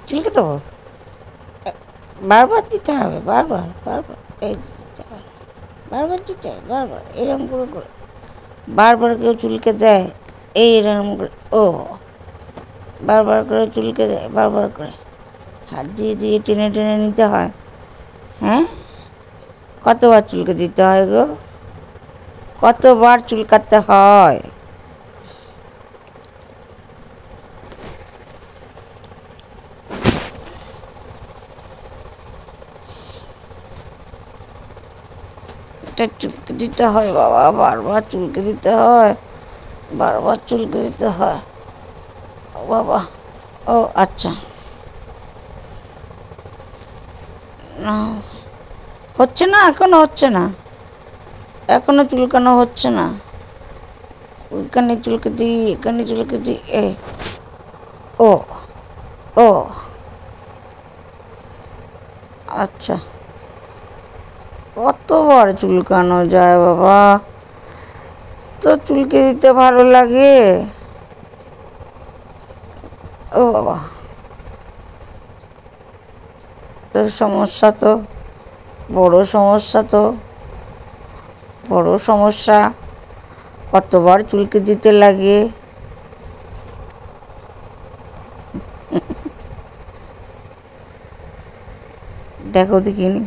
চুলকে দেবো, বারবার দিতে হবে, বারবার বারবার, এই দিতে হবে, বারবার দিতে হবে, বারবার এরকম করে করে, বারবার কেউ চুলকে দেয়, এই এরকম করে, ও বারবার করে চুলকে দেয়, বারবার করে হাত দিয়ে দিয়ে টেনে টেনে নিতে হয়। হ্যাঁ, কতবার চুলকে দিতে হয় গো, কতবার চুলকাতে হয়? এটা চুলকে দিতে হয় বাবা, বারবার চুলকে দিতে হয়, বারবার চুলকে দিতে হয়। ও বাবা, ও আচ্ছা, না হচ্ছে না, এখনো হচ্ছে না, এখনো চুলকানো হচ্ছে না। ওইখানে চুলকে দিই, এখানে চুলকে দিই, এ ও ও আচ্ছা, কতবার চুলকানো যায় বাবা, তো চুলকে দিতে ভালো লাগে। ও বাবা, তো সমস্যা তো, বড় সমস্যা তো, বড় সমস্যা, কতবার চুলকে দিতে লাগে। দেখো দেখিনি,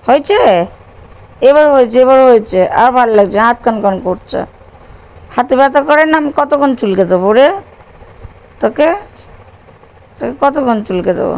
হয়েছে, এবার হয়েছে, এবার হয়েছে, আর ভালো লাগছে, হাত কান করছে, হাতে ব্যথা করে না? আমি কতক্ষণ চুলকে দেবো রে তোকে, তোকে কতক্ষণ চুলকে দেবো?